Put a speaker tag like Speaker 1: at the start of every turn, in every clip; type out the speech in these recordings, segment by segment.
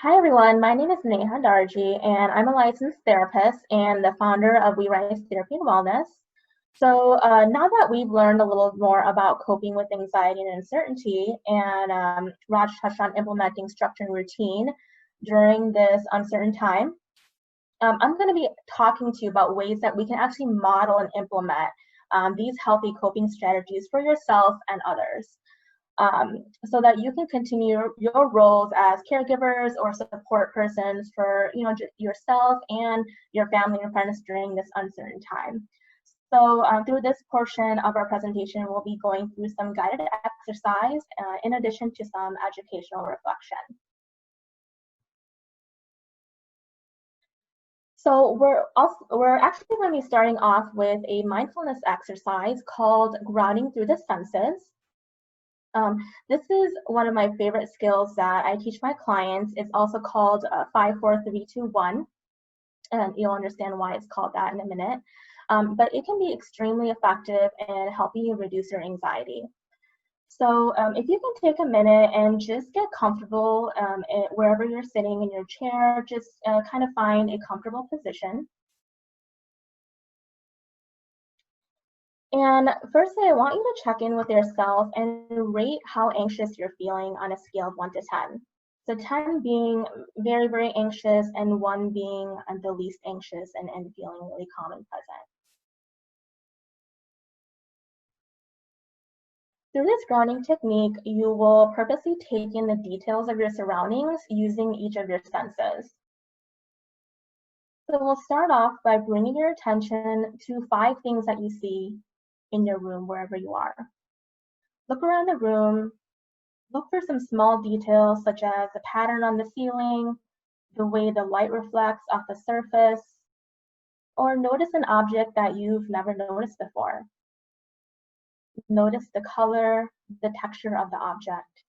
Speaker 1: Hi everyone, my name is Neha Darji and I'm a licensed therapist and the founder of We Rise Therapy and Wellness. So now that we've learned a little more about coping with anxiety and uncertainty, and Raj touched on implementing structure and routine during this uncertain time, I'm going to be talking to you about ways that we can actually model and implement these healthy coping strategies for yourself and others so that you can continue your roles as caregivers or support persons for yourself and your family and friends during this uncertain time. So through this portion of our presentation, we'll be going through some guided exercise in addition to some educational reflection. So we're actually going to be starting off with a mindfulness exercise called grounding through the senses. This is one of my favorite skills that I teach my clients. It's also called 5, 4, 3, 2, 1, and you'll understand why it's called that in a minute. But it can be extremely effective in helping you reduce your anxiety. So if you can take a minute and just get comfortable wherever you're sitting in your chair, just kind of find a comfortable position. And firstly, I want you to check in with yourself and rate how anxious you're feeling on a scale of 1 to 10. So 10 being very, very anxious and 1 being the least anxious and feeling really calm and present. Through this grounding technique, you will purposely take in the details of your surroundings using each of your senses. So we'll start off by bringing your attention to 5 things that you see in your room, wherever you are. Look around the room. Look for some small details such as the pattern on the ceiling, the way the light reflects off the surface, or notice an object that you've never noticed before. Notice the color, the texture of the object,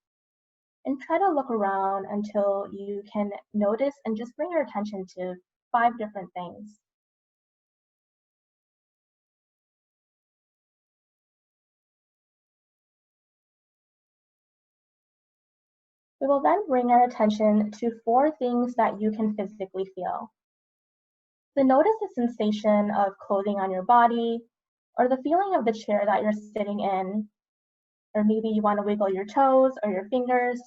Speaker 1: and try to look around until you can notice and just bring your attention to 5 different things. We will then bring our attention to 4 things that you can physically feel. So notice the sensation of clothing on your body, or the feeling of the chair that you're sitting in, or maybe you want to wiggle your toes or your fingers.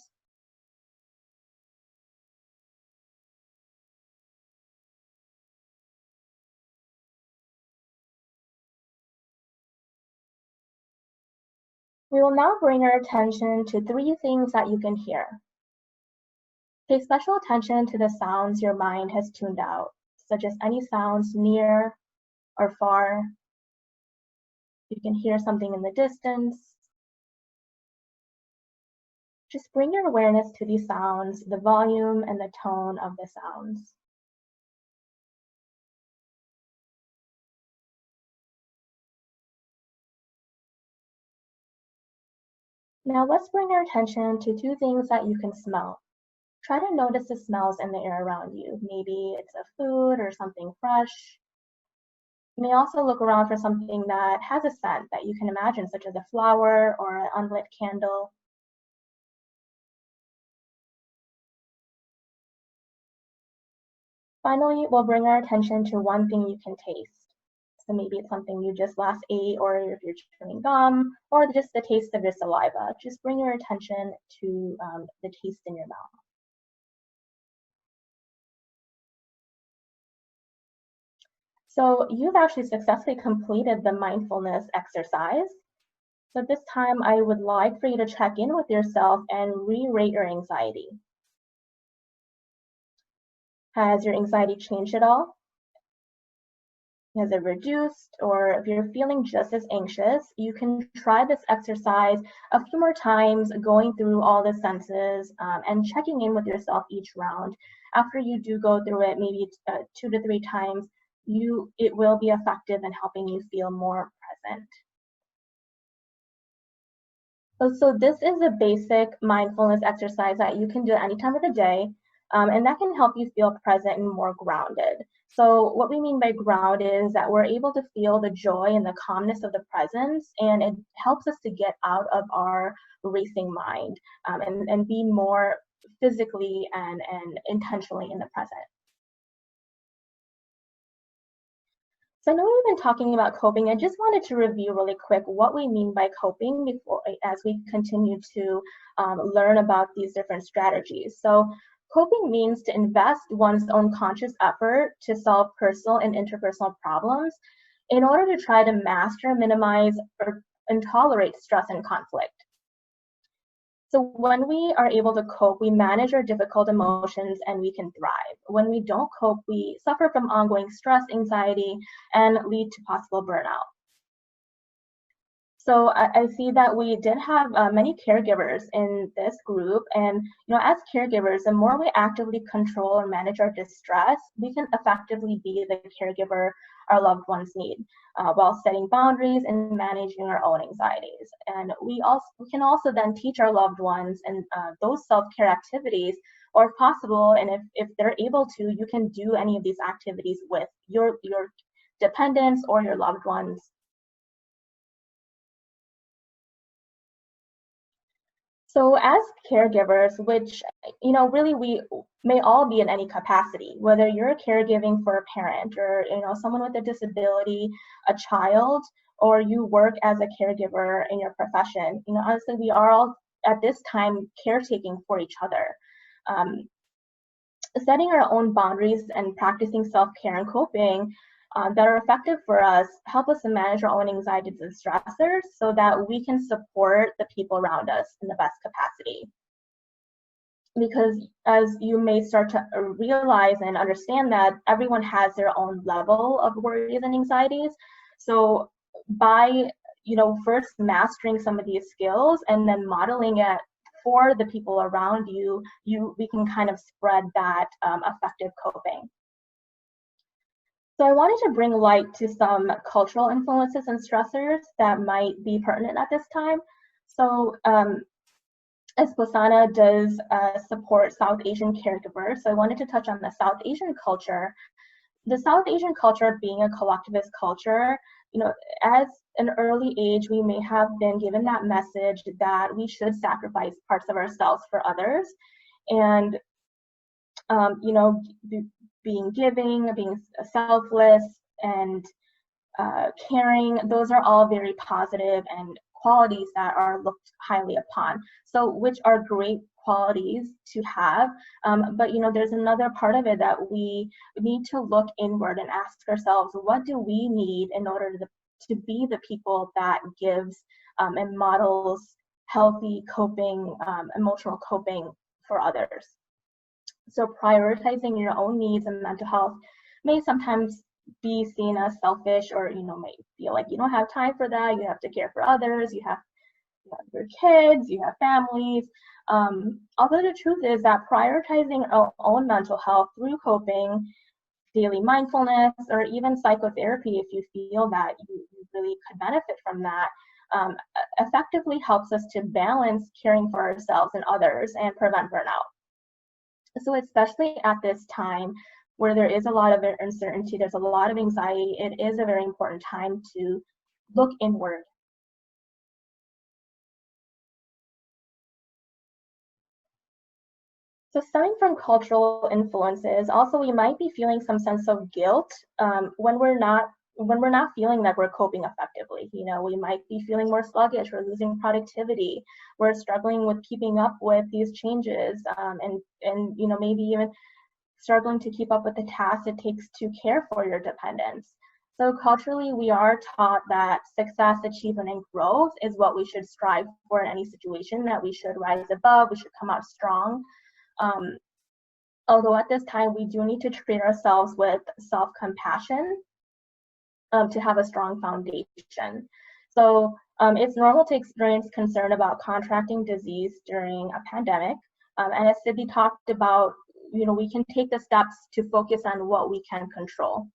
Speaker 1: We will now bring our attention to 3 things that you can hear. Pay special attention to the sounds your mind has tuned out, such as any sounds near or far. You can hear something in the distance. Just bring your awareness to these sounds, the volume and the tone of the sounds. Now let's bring our attention to 2 things that you can smell. Try to notice the smells in the air around you. Maybe it's a food or something fresh. You may also look around for something that has a scent that you can imagine, such as a flower or an unlit candle. Finally, we'll bring our attention to 1 thing you can taste. So maybe it's something you just last ate, or if you're chewing gum, or just the taste of your saliva. Just bring your attention to the taste in your mouth. So you've actually successfully completed the mindfulness exercise. So this time I would like for you to check in with yourself and re-rate your anxiety. Has your anxiety changed at all? Has it reduced? Or if you're feeling just as anxious, you can try this exercise a few more times, going through all the senses and checking in with yourself each round. After you do go through it, maybe 2 to 3 times, it will be effective in helping you feel more present. So this is a basic mindfulness exercise that you can do at any time of the day, and that can help you feel present and more grounded. So what we mean by ground is that we're able to feel the joy and the calmness of the presence, and it helps us to get out of our racing mind and be more physically and intentionally in the present. So I know we've been talking about coping. I just wanted to review really quick what we mean by coping before, as we continue to learn about these different strategies. So coping means to invest one's own conscious effort to solve personal and interpersonal problems in order to try to master, minimize, and tolerate stress and conflict. So when we are able to cope, we manage our difficult emotions and we can thrive. When we don't cope, we suffer from ongoing stress, anxiety, and lead to possible burnout. So I see that we did have many caregivers in this group, and as caregivers, the more we actively control or manage our distress, we can effectively be the caregiver our loved ones need, while setting boundaries and managing our own anxieties. And we can also then teach our loved ones and those self-care activities, or if possible, and if they're able to, you can do any of these activities with your dependents or your loved ones. So as caregivers, which, really we may all be in any capacity, whether you're caregiving for a parent or, someone with a disability, a child, or you work as a caregiver in your profession, honestly, we are all at this time caretaking for each other. Setting our own boundaries and practicing self-care and coping that are effective for us help us to manage our own anxieties and stressors so that we can support the people around us in the best capacity. Because as you may start to realize and understand that everyone has their own level of worries and anxieties. So by, first mastering some of these skills and then modeling it for the people around you, we can kind of spread that effective coping. So I wanted to bring light to some cultural influences and stressors that might be pertinent at this time. So Esposana does support South Asian caregivers. So I wanted to touch on the South Asian culture. The South Asian culture being a collectivist culture, as an early age, we may have been given that message that we should sacrifice parts of ourselves for others. And, being giving, being selfless, and caring, those are all very positive and qualities that are looked highly upon. So which are great qualities to have, but there's another part of it that we need to look inward and ask ourselves, what do we need in order to be the people that gives and models healthy coping, emotional coping for others. So prioritizing your own needs and mental health may sometimes be seen as selfish, or may feel like you don't have time for that. You have to care for others. You have your kids. You have families. Although the truth is that prioritizing our own mental health through coping, daily mindfulness, or even psychotherapy, if you feel that you really could benefit from that, effectively helps us to balance caring for ourselves and others and prevent burnout. So especially at this time where there is a lot of uncertainty, there's a lot of anxiety, it is a very important time to look inward. So stemming from cultural influences, also we might be feeling some sense of guilt when we're not feeling that we're coping effectively. We might be feeling more sluggish, we're losing productivity, we're struggling with keeping up with these changes, and maybe even struggling to keep up with the tasks it takes to care for your dependents. So culturally, we are taught that success, achievement, and growth is what we should strive for in any situation, that we should rise above, we should come out strong. Although at this time, we do need to treat ourselves with self-compassion to have a strong foundation. So it's normal to experience concern about contracting disease during a pandemic. And as Sydney talked about, we can take the steps to focus on what we can control.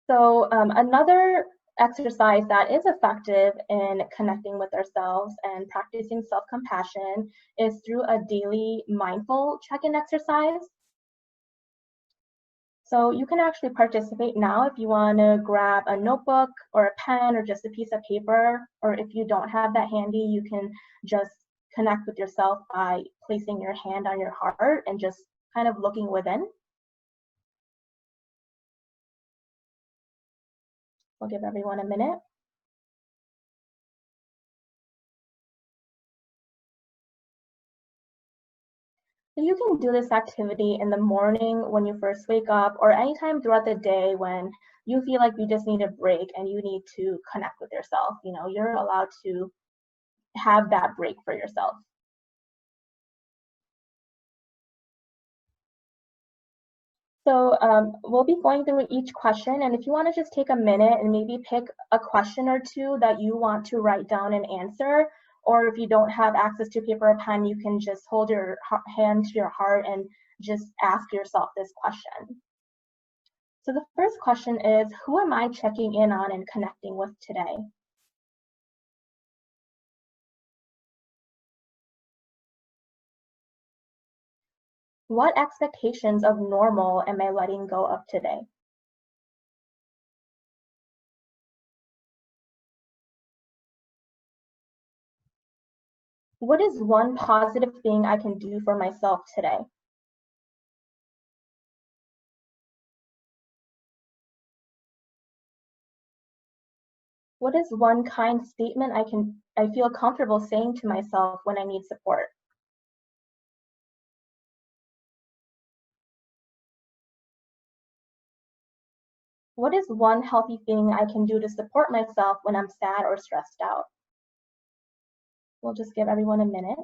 Speaker 1: So another exercise that is effective in connecting with ourselves and practicing self-compassion is through a daily mindful check-in exercise. So you can actually participate now if you want to grab a notebook or a pen or just a piece of paper, or if you don't have that handy, you can just connect with yourself by placing your hand on your heart and just kind of looking within. We'll give everyone a minute. So you can do this activity in the morning when you first wake up, or anytime throughout the day when you feel like you just need a break and you need to connect with yourself. You know, you're allowed to have that break for yourself. So we'll be going through each question, and if you want to just take a minute and maybe pick a question or two that you want to write down and answer, or if you don't have access to paper or pen, you can just hold your hand to your heart and just ask yourself this question. So the first question is, who am I checking in on and connecting with today? What expectations of normal am I letting go of today? What is one positive thing I can do for myself today? What is one kind statement I feel comfortable saying to myself when I need support? What is one healthy thing I can do to support myself when I'm sad or stressed out? We'll just give everyone a minute.